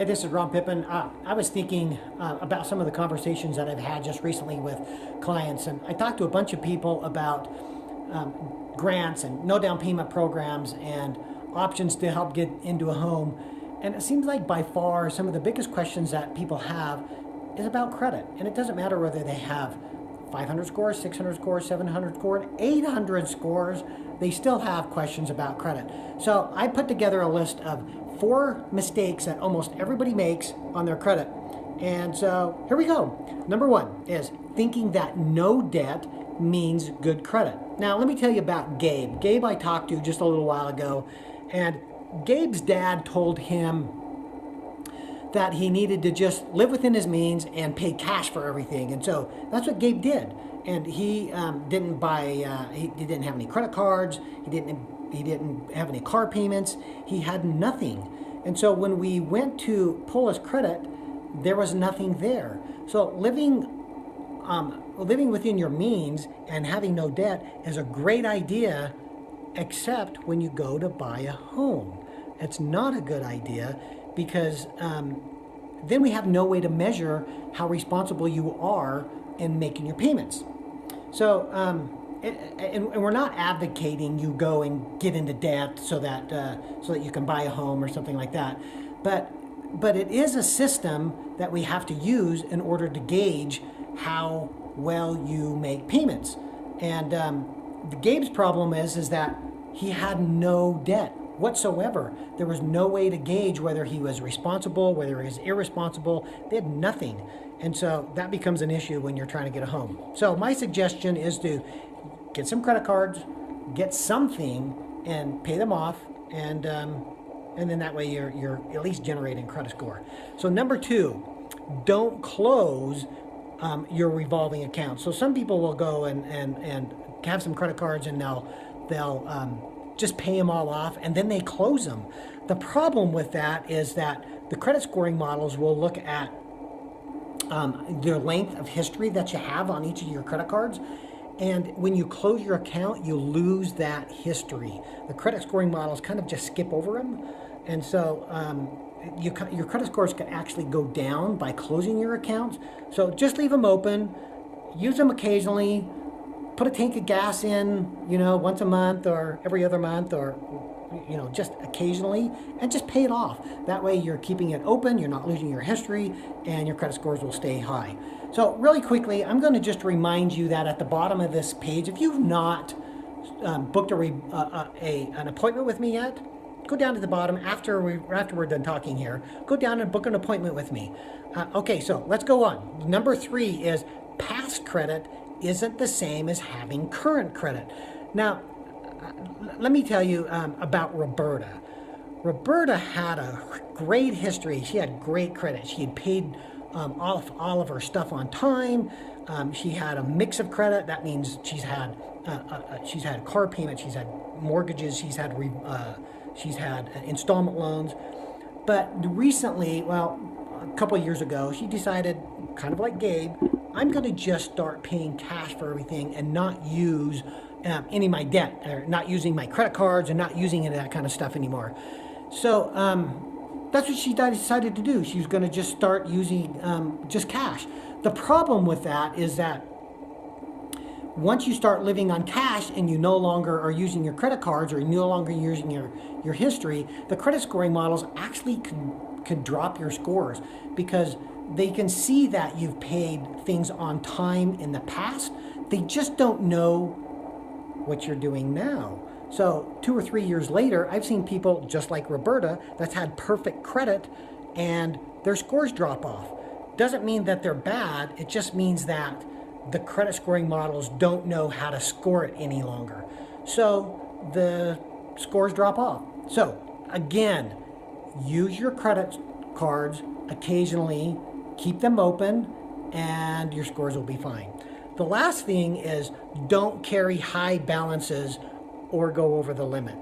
Hey, this is Ron Pippin. I was thinking about some of the conversations that I've had just recently with clients, and I talked to a bunch of people about grants and no down payment programs and options to help get into a home. And it seems like by far some of the biggest questions that people have is about credit. And it doesn't matter whether they have 500 scores, 600 scores, 700 scores, 800 scores, they still have questions about credit. So I put together a list of 4 mistakes that almost everybody makes on their credit. And so here we go. Number 1 is thinking that no debt means good credit. Now let me tell you about Gabe. Gabe I talked to just a little while ago, and Gabe's dad told him that he needed to just live within his means and pay cash for everything. And so that's what Gabe did. And he didn't buy, he didn't have any credit cards. He didn't have any car payments. He had nothing. And so when we went to pull his credit, there was nothing there. So living within your means and having no debt is a great idea, except when you go to buy a home. It's not a good idea because then we have no way to measure how responsible you are in making your payments. So, and we're not advocating you go and get into debt so that you can buy a home or something like that. But it is a system that we have to use in order to gauge how well you make payments. And Gabe's problem is that he had no debt whatsoever. There was no way to gauge whether he was responsible, whether he was irresponsible. They had nothing. And so that becomes an issue when you're trying to get a home. So my suggestion is to get some credit cards, get something, and pay them off, and then that way you're at least generating credit score. So number 2, don't close your revolving account. So some people will go and have some credit cards and they'll just pay them all off and then they close them. The problem with that is that the credit scoring models will look at the length of history that you have on each of your credit cards. And when you close your account, you lose that history. The credit scoring models kind of just skip over them. And so your credit scores can actually go down by closing your accounts. So just leave them open, use them occasionally, put a tank of gas in, once a month or every other month or, just occasionally, and just pay it off. That way you're keeping it open, you're not losing your history, and your credit scores will stay high. So really quickly, I'm going to just remind you that at the bottom of this page, if you've not booked an appointment with me yet, go down to the bottom after we're done talking here. Go down and book an appointment with me. Okay, so let's go on. Number 3 is past credit isn't the same as having current credit. Now, let me tell you about Roberta. Roberta had a great history. She had great credit. She had paid all of her stuff on time. She had a mix of credit. That means she's had car payments, she's had mortgages, she's had installment loans. But recently, a couple of years ago, she decided, kind of like Gabe, I'm going to just start paying cash for everything and not use any of my debt, or not using my credit cards and not using any of that kind of stuff anymore. So that's what she decided to do. She was going to just start using just cash. The problem with that is that once you start living on cash and you no longer are using your credit cards or you're no longer using your history, the credit scoring models actually can drop your scores because they can see that you've paid things on time in the past. They just don't know what you're doing now. So 2 or 3 years later, I've seen people just like Roberta that's had perfect credit and their scores drop off. Doesn't mean that they're bad. It just means that the credit scoring models don't know how to score it any longer. So the scores drop off. So again, use your credit cards occasionally, keep them open, and your scores will be fine. The last thing is don't carry high balances or go over the limit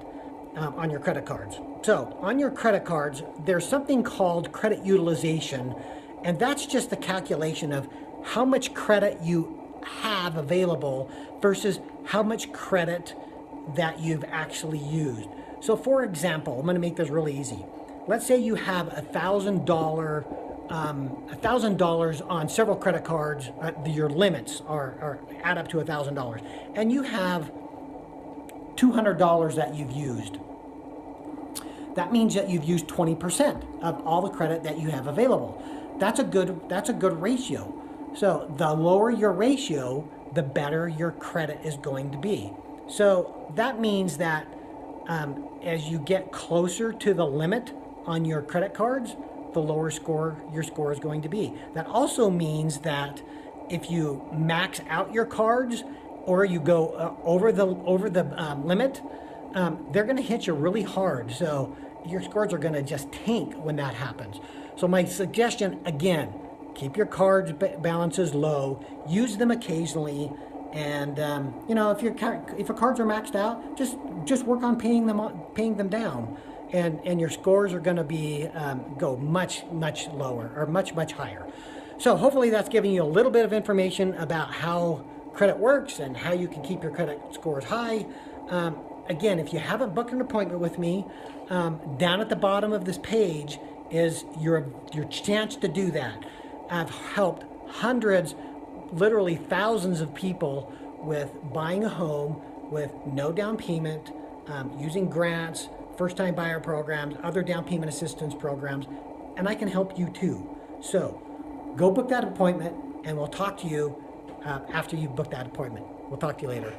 on your credit cards. So on your credit cards, there's something called credit utilization, and that's just the calculation of how much credit you have available versus how much credit that you've actually used. So for example, I'm going to make this really easy. let's say you have $1,000 on several credit cards. Your limits are add up to $1,000, and you have $200 that you've used. That means that you've used 20% of all the credit that you have available. That's a good ratio. So the lower your ratio, the better your credit is going to be. So that means that as you get closer to the limit on your credit cards, the lower your score is going to be. That also means that if you max out your cards or you go over the limit, they're going to hit you really hard. So your scores are going to just tank when that happens. So my suggestion, again, keep your cards balances low, use them occasionally, and if your cards are maxed out, just work on paying them down, and your scores are going to be go much lower or much higher. So hopefully that's giving you a little bit of information about how credit works and how you can keep your credit scores high. Again, if you haven't booked an appointment with me, down at the bottom of this page is your chance to do that. I've helped hundreds, literally thousands of people with buying a home with no down payment, using grants, first-time buyer programs, other down payment assistance programs, and I can help you too. So go book that appointment, and we'll talk to you after you've booked that appointment. We'll talk to you later.